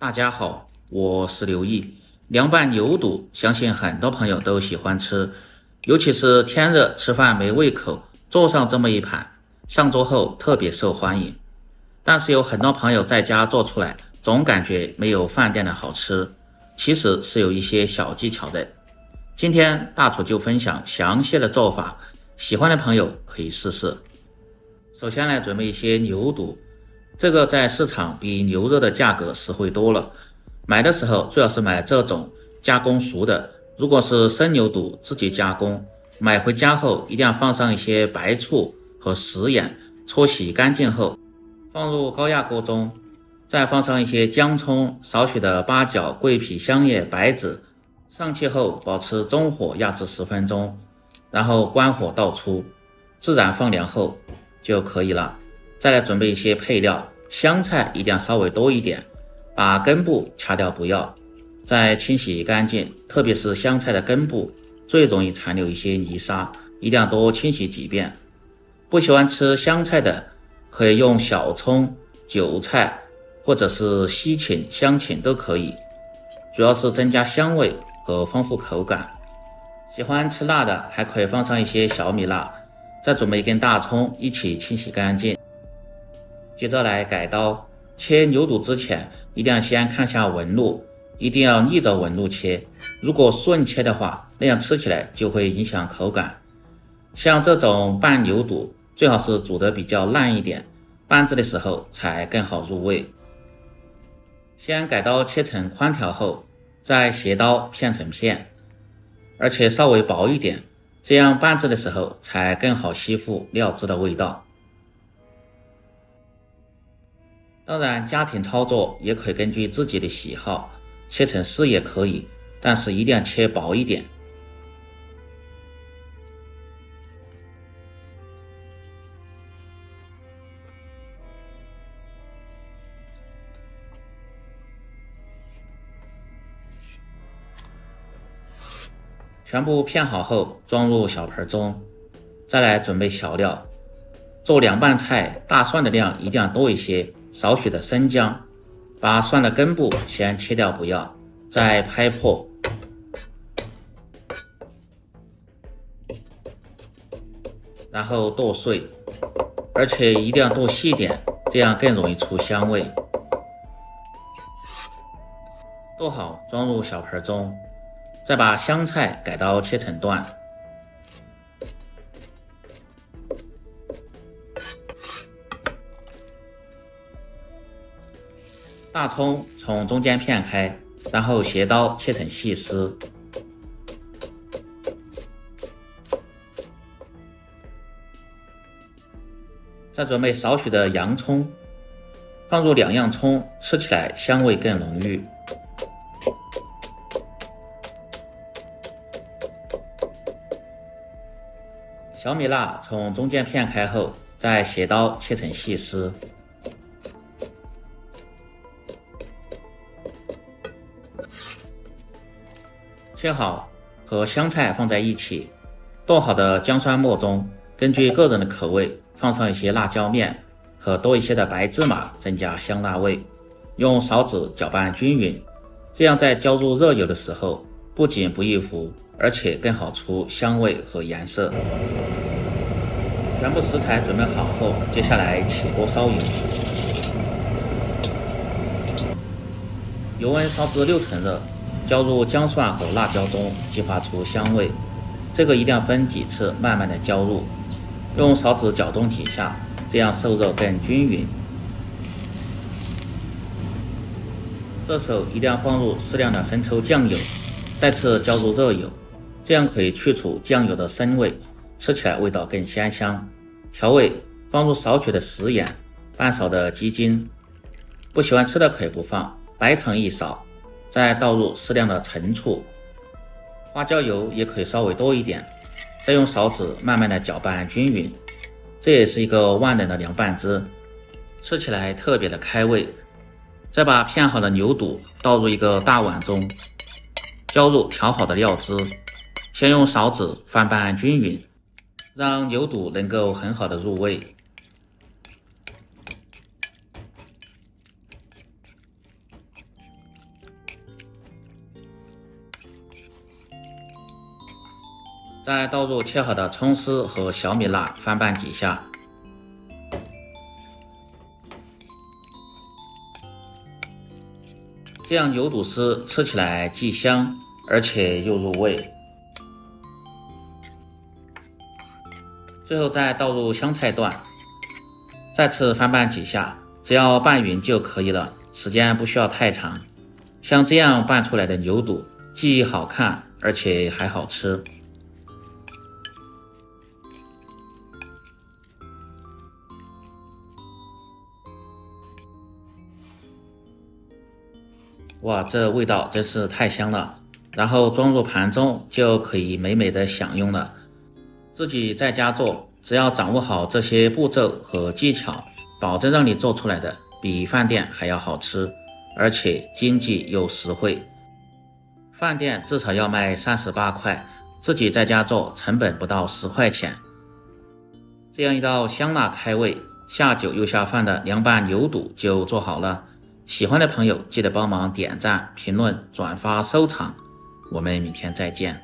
大家好，我是刘毅。凉拌牛肚，相信很多朋友都喜欢吃，尤其是天热吃饭没胃口，做上这么一盘，上桌后特别受欢迎。但是有很多朋友在家做出来，总感觉没有饭店的好吃，其实是有一些小技巧的。今天大厨就分享详细的做法，喜欢的朋友可以试试。首先来准备一些牛肚，这个在市场比牛肉的价格实惠多了，买的时候最好是买这种加工熟的，如果是生牛肚自己加工，买回家后一定要放上一些白醋和食盐，搓洗干净后放入高压锅中，再放上一些姜葱、少许的八角、桂皮、香叶、白芷，上气后保持中火压制10分钟，然后关火倒出，自然放凉后就可以了。再来准备一些配料，香菜一定要稍微多一点，把根部掐掉不要，再清洗干净，特别是香菜的根部最容易残留一些泥沙，一定要多清洗几遍。不喜欢吃香菜的可以用小葱、韭菜或者是西芹、香芹都可以，主要是增加香味和丰富口感。喜欢吃辣的还可以放上一些小米辣，再准备一根大葱一起清洗干净。接着来改刀，切牛肚之前一定要先看下纹路，一定要逆着纹路切，如果顺切的话，那样吃起来就会影响口感。像这种拌牛肚最好是煮得比较烂一点，拌制的时候才更好入味。先改刀切成宽条后，再斜刀片成片，而且稍微薄一点，这样拌制的时候才更好吸附料汁的味道。当然家庭操作也可以根据自己的喜好，切成丝也可以，但是一定要切薄一点。全部片好后装入小盆中，再来准备调料。做凉拌菜，大蒜的量一定要多一些，少许的生姜，把蒜的根部先切掉不要，再拍破，然后剁碎，而且一定要剁细点，这样更容易出香味。剁好装入小盆中，再把香菜改刀切成段，大葱从中间片开，然后斜刀切成细丝。再准备少许的洋葱，放入2样葱，吃起来香味更浓郁。小米辣从中间片开后，再斜刀切成细丝。切好和香菜放在一起，剁好的姜蒜末中，根据个人的口味放上一些辣椒面和多一些的白芝麻，增加香辣味。用勺子搅拌均匀，这样在浇入热油的时候，不仅不易糊，而且更好出香味和颜色。全部食材准备好后，接下来起锅烧油，油温烧至60%热，浇入姜蒜和辣椒中，激发出香味。这个一定要分几次慢慢的浇入，用勺子搅动几下，这样受热更均匀。这时候一定要放入适量的生抽酱油，再次浇入热油，这样可以去除酱油的生味，吃起来味道更鲜香。调味放入少许的食盐，半勺的鸡精，不喜欢吃的可以不放，白糖1勺，再倒入适量的陈醋，花椒油也可以稍微多一点，再用勺子慢慢的搅拌均匀。这也是一个万能的凉拌汁，吃起来特别的开胃。再把片好的牛肚倒入一个大碗中，浇入调好的料汁，先用勺子翻拌均匀，让牛肚能够很好的入味。再倒入切好的葱丝和小米辣，翻拌几下。这样牛肚丝吃起来既香，而且又入味。最后再倒入香菜段，再次翻拌几下，只要拌匀就可以了，时间不需要太长。像这样拌出来的牛肚，既好看，而且还好吃。哇，这味道真是太香了！然后装入盘中就可以美美的享用了。自己在家做，只要掌握好这些步骤和技巧，保证让你做出来的比饭店还要好吃，而且经济又实惠。饭店至少要卖38块，自己在家做成本不到10块钱。这样一道香辣开胃、下酒又下饭的凉拌牛肚就做好了。喜欢的朋友记得帮忙点赞、评论、转发、收藏。我们明天再见。